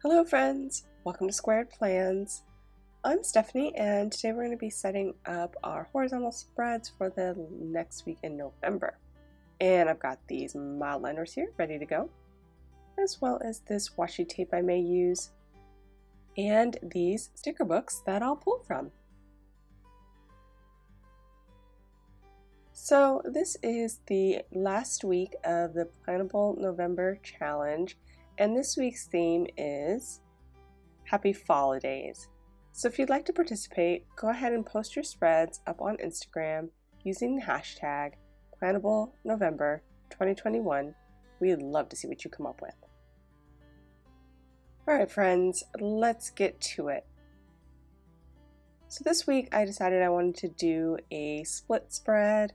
Hello friends, welcome to Squared Plans. I'm Stephanie and today we're going to be setting up our horizontal spreads for the next week in November. And I've got these mild liners here ready to go, as well as this washi tape I may use, and these sticker books that I'll pull from. So this is the last week of the Plannable November Challenge, and this week's theme is Happy Fall-idays. So if you'd like to participate, go ahead and post your spreads up on Instagram using the hashtag PlannableNovember2021. We'd love to see what you come up with. Alright friends, let's get to it. So this week I decided I wanted to do a split spread.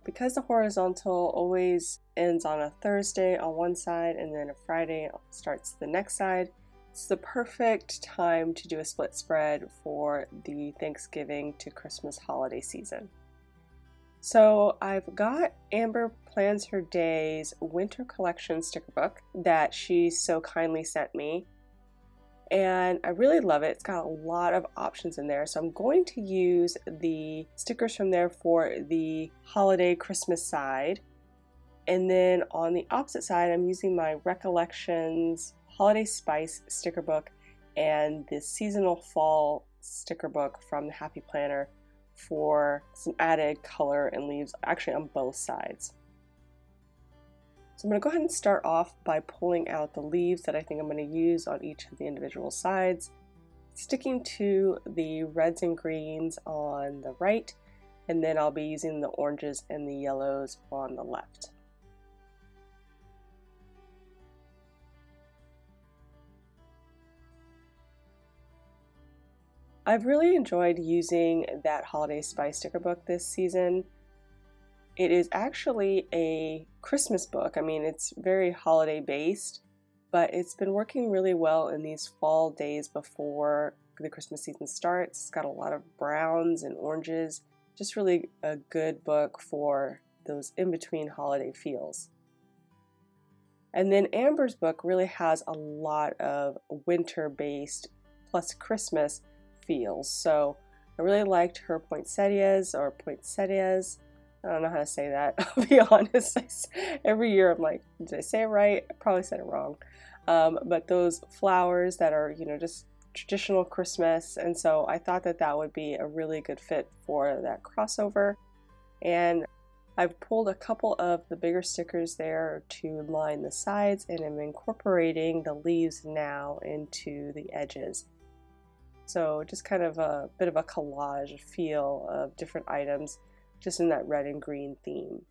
Because the horizontal always ends on a Thursday on one side and then a Friday starts the next side, it's the perfect time to do a split spread for the Thanksgiving to Christmas holiday season. So I've got Amber Plans Her Days winter collection sticker book that she so kindly sent me. And I really love it. It's got a lot of options in there. So I'm going to use the stickers from there for the holiday Christmas side. And then on the opposite side, I'm using my Recollections Holiday Spice sticker book and the seasonal fall sticker book from the Happy Planner for some added color and leaves actually on both sides. So I'm going to go ahead and start off by pulling out the leaves that I think I'm going to use on each of the individual sides, sticking to the reds and greens on the right, and then I'll be using the oranges and the yellows on the left. I've really enjoyed using that Holiday Spice sticker book this season. It is actually a Christmas book. I mean, it's very holiday based, but it's been working really well in these fall days before the Christmas season starts. It's got a lot of browns and oranges. Just really a good book for those in-between holiday feels. And then Amber's book really has a lot of winter based plus Christmas feels. So I really liked her poinsettias. I don't know how to say that, I'll be honest. Every year I'm like, did I say it right? I probably said it wrong. But those flowers that are, just traditional Christmas, and so I thought that that would be a really good fit for that crossover. And I've pulled a couple of the bigger stickers there to line the sides, and I'm incorporating the leaves now into the edges. So just kind of a bit of a collage feel of different items just in that red and green theme.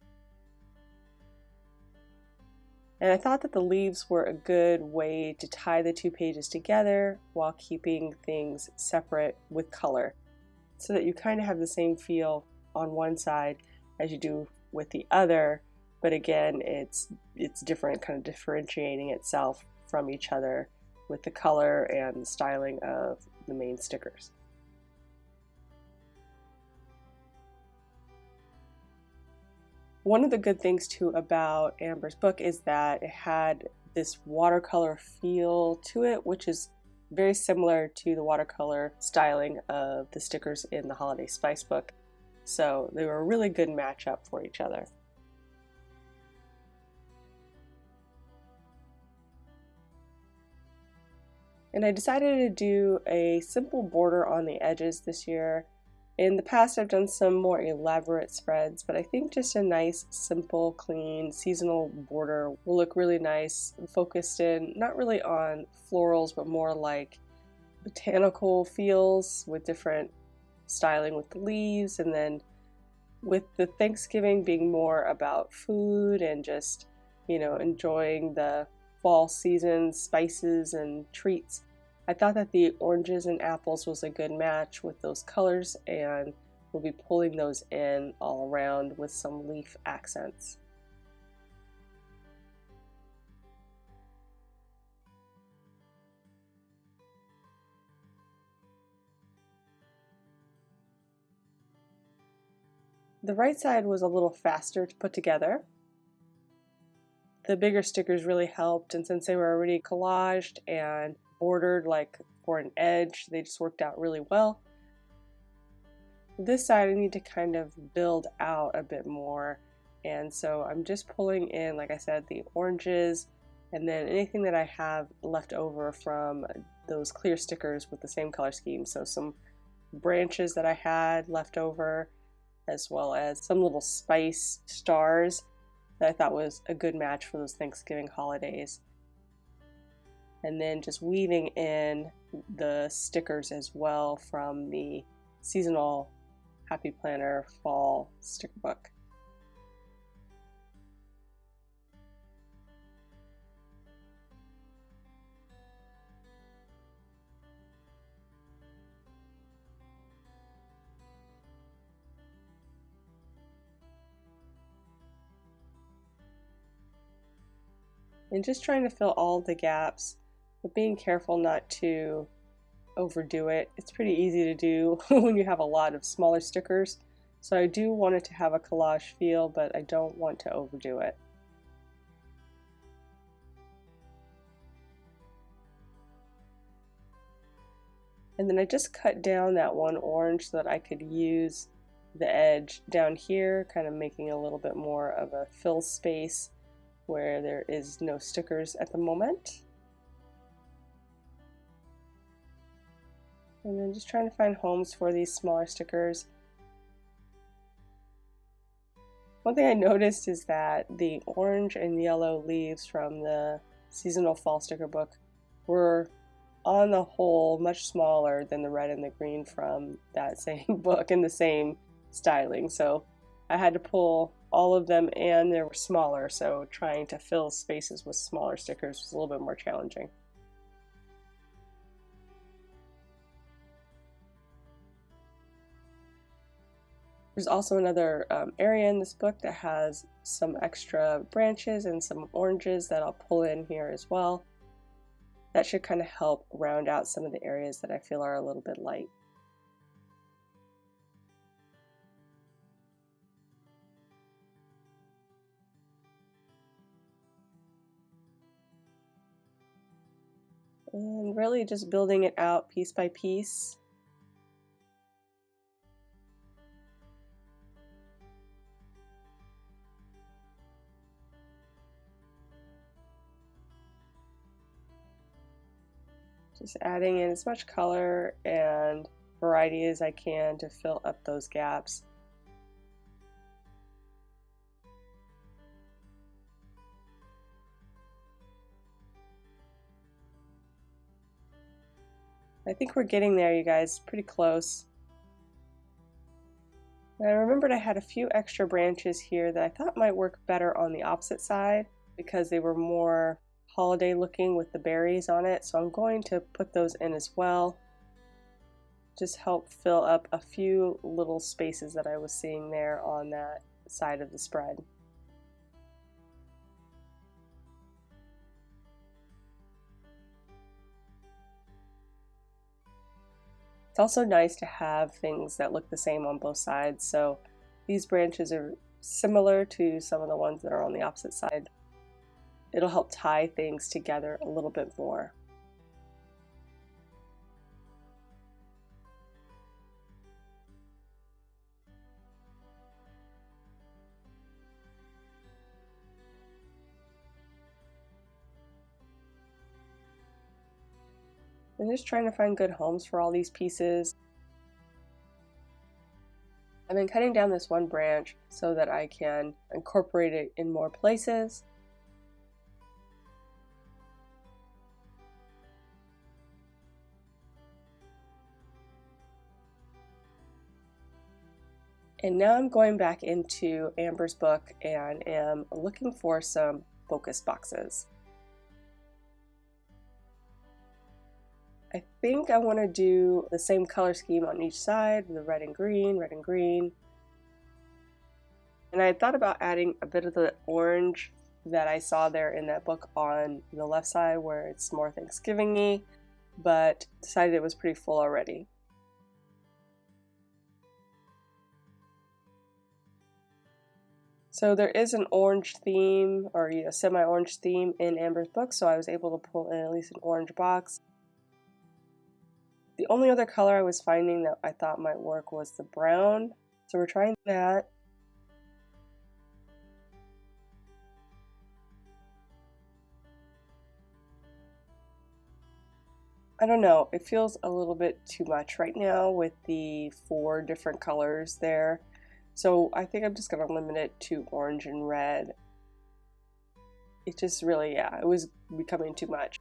And I thought that the leaves were a good way to tie the two pages together while keeping things separate with color, so that you kind of have the same feel on one side as you do with the other, but again it's different, kind of differentiating itself from each other with the color and the styling of the main stickers. One of the good things too about Amber's book is that it had this watercolor feel to it, which is very similar to the watercolor styling of the stickers in the Holiday Spice book. So they were a really good matchup for each other. And I decided to do a simple border on the edges this year. In the past I've done some more elaborate spreads, but I think just a nice, simple, clean, seasonal border will look really nice, focused in not really on florals, but more like botanical feels with different styling with the leaves, and then with the Thanksgiving being more about food and just, enjoying the fall season spices and treats. I thought that the oranges and apples was a good match with those colors, and we'll be pulling those in all around with some leaf accents. The right side was a little faster to put together. the bigger stickers really helped, and since they were already collaged and bordered like for an edge, they just worked out really well. This side I need to kind of build out a bit more, and so I'm just pulling in, like I said, the oranges and then anything that I have left over from those clear stickers with the same color scheme. So some branches that I had left over, as well as some little spice stars that I thought was a good match for those Thanksgiving holidays. And then just weaving in the stickers as well from the seasonal Happy Planner fall sticker book. And just trying to fill all the gaps, but being careful not to overdo it. It's pretty easy to do when you have a lot of smaller stickers. So I do want it to have a collage feel, but I don't want to overdo it. And then I just cut down that one orange so that I could use the edge down here, kind of making a little bit more of a fill space where there is no stickers at the moment. And then just trying to find homes for these smaller stickers. One thing I noticed is that the orange and yellow leaves from the seasonal fall sticker book were on the whole much smaller than the red and the green from that same book and the same styling. So I had to pull all of them and they were smaller, so trying to fill spaces with smaller stickers was a little bit more challenging. There's also another area in this book that has some extra branches and some oranges that I'll pull in here as well. That should kind of help round out some of the areas that I feel are a little bit light. And really just building it out piece by piece. Just adding in as much color and variety as I can to fill up those gaps. I think we're getting there, you guys, pretty close. And I remembered I had a few extra branches here that I thought might work better on the opposite side because they were more holiday looking with the berries on it. So I'm going to put those in as well. Just help fill up a few little spaces that I was seeing there on that side of the spread. It's also nice to have things that look the same on both sides, so these branches are similar to some of the ones that are on the opposite side. It'll help tie things together a little bit more. I'm just trying to find good homes for all these pieces. I've been cutting down this one branch so that I can incorporate it in more places. And now I'm going back into Amber's book and am looking for some focus boxes. I think I want to do the same color scheme on each side, the red and green, red and green. And I thought about adding a bit of the orange that I saw there in that book on the left side where it's more Thanksgiving-y, but decided it was pretty full already. So there is an orange theme, or semi-orange theme in Amber's book, so I was able to pull in at least an orange box. The only other color I was finding that I thought might work was the brown, so we're trying that. I don't know, it feels a little bit too much right now with the 4 different colors there. So I think I'm just going to limit it to orange and red. It just really, it was becoming too much.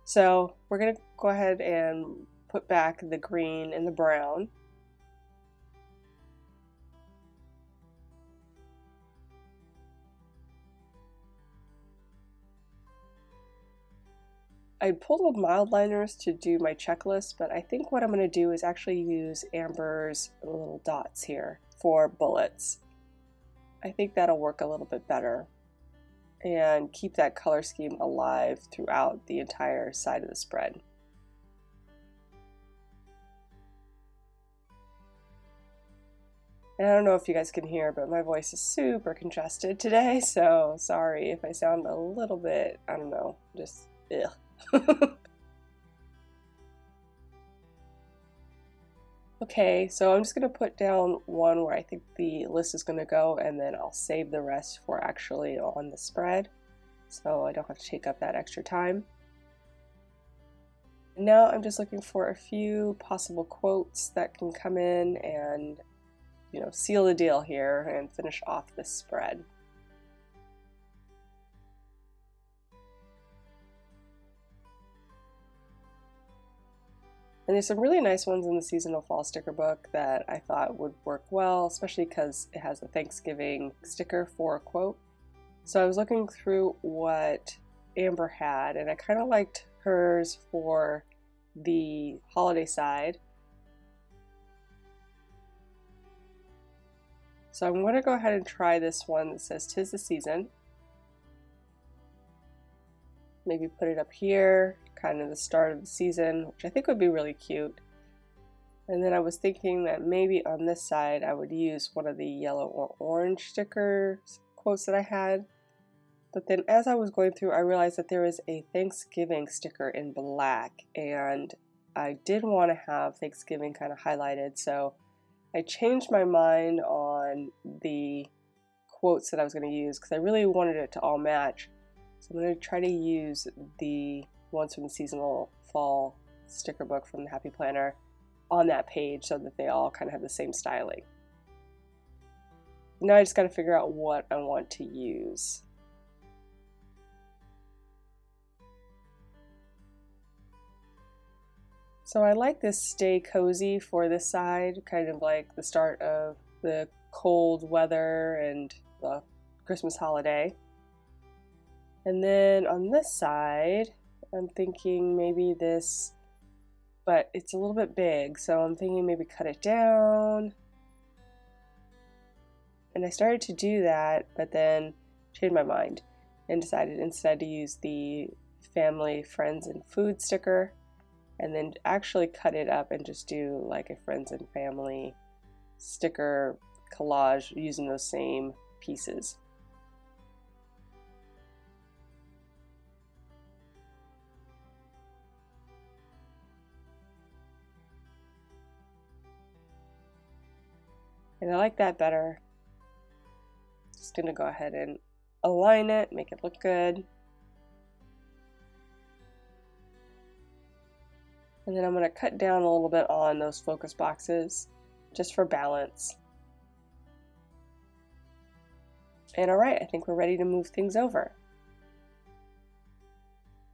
So we're going to go ahead and put back the green and the brown. I pulled mild liners to do my checklist, but I think what I'm going to do is actually use Amber's little dots here for bullets. I think that'll work a little bit better and keep that color scheme alive throughout the entire side of the spread. And I don't know if you guys can hear, but my voice is super congested today, so sorry if I sound a little bit, I don't know, just ugh. Okay, so I'm just going to put down one where I think the list is going to go, and then I'll save the rest for actually on the spread, so I don't have to take up that extra time. And now I'm just looking for a few possible quotes that can come in and, seal the deal here and finish off this spread. And there's some really nice ones in the seasonal fall sticker book that I thought would work well, especially because it has a Thanksgiving sticker for a quote. So I was looking through what Amber had, and I kind of liked hers for the holiday side. So I'm going to go ahead and try this one that says "'Tis the season." Maybe put it up here, kind of the start of the season, which I think would be really cute. And then I was thinking that maybe on this side I would use one of the yellow or orange sticker quotes that I had. But then as I was going through, I realized that there is a Thanksgiving sticker in black, and I did want to have Thanksgiving kind of highlighted, so I changed my mind on the quotes that I was going to use because I really wanted it to all match. So I'm going to try to use the ones from the seasonal fall sticker book from the Happy Planner on that page so that they all kind of have the same styling. Now I just got to figure out what I want to use. So I like this "Stay Cozy" for this side, kind of like the start of the cold weather and the Christmas holiday. And then on this side, I'm thinking maybe this, but it's a little bit big, so I'm thinking maybe cut it down. And I started to do that, but then changed my mind and decided instead to use the family, friends, and food sticker, and then actually cut it up and just do like a friends and family sticker collage using those same pieces. And I like that better. Just gonna go ahead and align it, make it look good. And then I'm gonna cut down a little bit on those focus boxes, just for balance. And alright, I think we're ready to move things over.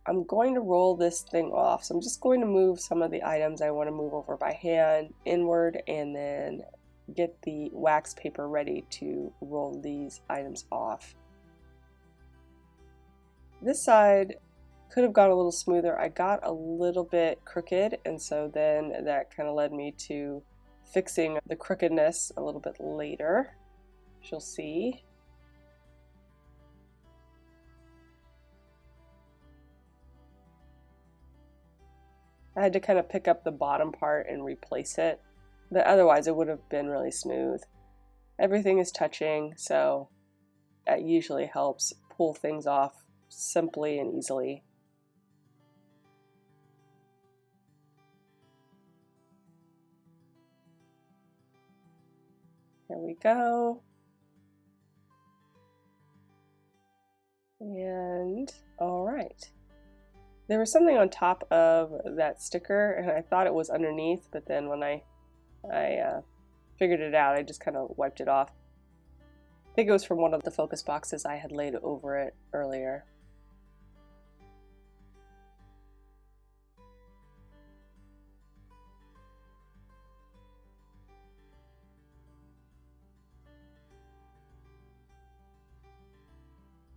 I'm going to roll this thing off, so I'm just going to move some of the items I want to move over by hand inward, and then get the wax paper ready to roll these items off. This side could have gone a little smoother. I got a little bit crooked, and so then that kind of led me to fixing the crookedness a little bit later, as you'll see. I had to kind of pick up the bottom part and replace it, but otherwise it would have been really smooth. Everything is touching, so That usually helps pull things off simply and easily. Here we go. And all right. There was something on top of that sticker and I thought it was underneath, but then when I figured it out, I just kind of wiped it off. I think it was from one of the focus boxes I had laid over it earlier.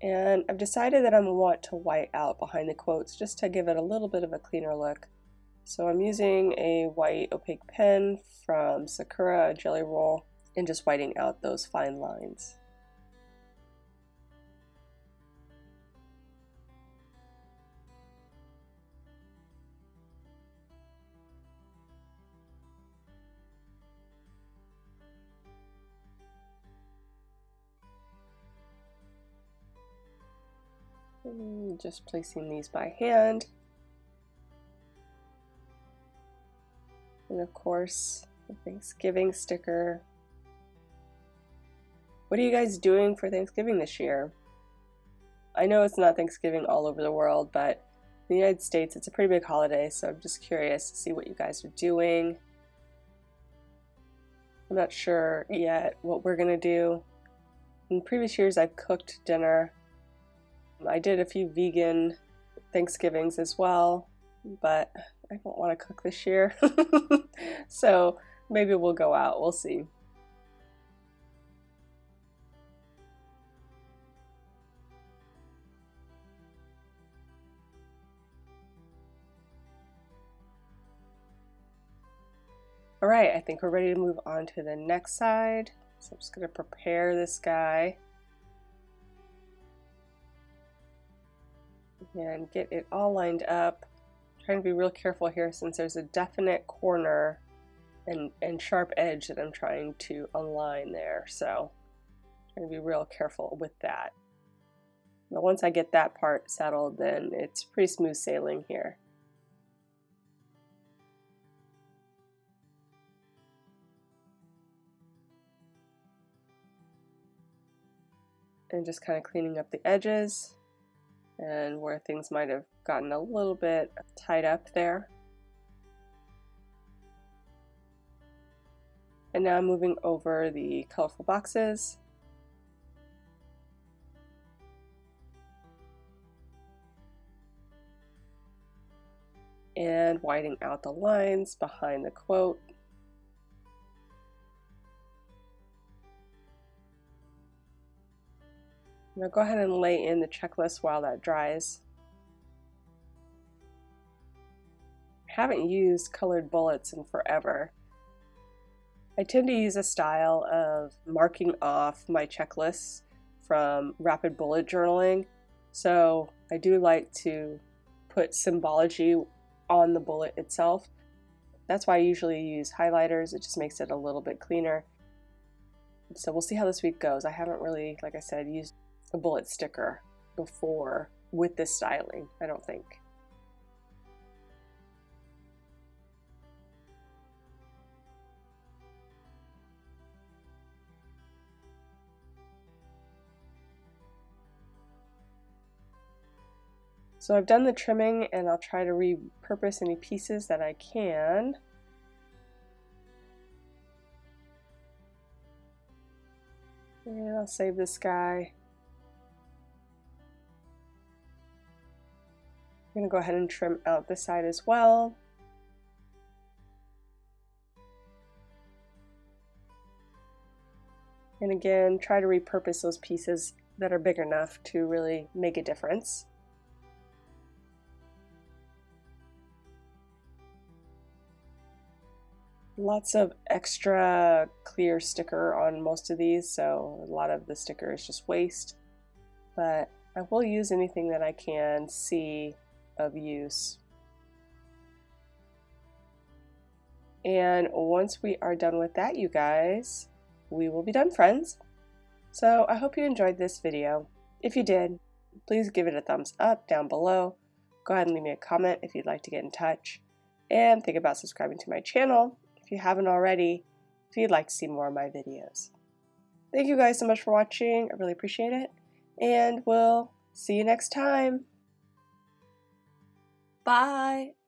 And I've decided that I want to white out behind the quotes just to give it a little bit of a cleaner look. So I'm using a white opaque pen from Sakura Jelly Roll and just whiting out those fine lines. Just placing these by hand. And of course, the Thanksgiving sticker. What are you guys doing for Thanksgiving this year? I know it's not Thanksgiving all over the world, but in the United States it's a pretty big holiday, so I'm just curious to see what you guys are doing. I'm not sure yet what we're gonna do. In previous years I've cooked dinner. I did a few vegan Thanksgivings as well, but I don't want to cook this year. So maybe we'll go out, we'll see. All right, I think we're ready to move on to the next side. So I'm just going to prepare this guy and get it all lined up. I'm trying to be real careful here since there's a definite corner and sharp edge that I'm trying to align there. So I'm trying to be real careful with that. But once I get that part settled, then it's pretty smooth sailing here. And just kind of cleaning up the edges and where things might have gotten a little bit tied up there. And now moving over the colorful boxes. And whiting out the lines behind the quote. Now go ahead and lay in the checklist while that dries. I haven't used colored bullets in forever. I tend to use a style of marking off my checklists from rapid bullet journaling. So I do like to put symbology on the bullet itself. That's why I usually use highlighters. It just makes it a little bit cleaner. So we'll see how this week goes. I haven't really, like I said, used a bullet sticker before with this styling, I don't think. So I've done the trimming and I'll try to repurpose any pieces that I can. And I'll save this guy. I'm going to go ahead and trim out this side as well. And again, try to repurpose those pieces that are big enough to really make a difference. Lots of extra clear sticker on most of these, so a lot of the sticker is just waste, but I will use anything that I can see of use. And once we are done with that, you guys, we will be done, friends. So I hope you enjoyed this video. If you did, please give it a thumbs up down below. Go ahead and leave me a comment if you'd like to get in touch. And think about subscribing to my channel if you haven't already, if you'd like to see more of my videos. Thank you guys so much for watching. I really appreciate it. And we'll see you next time. Bye!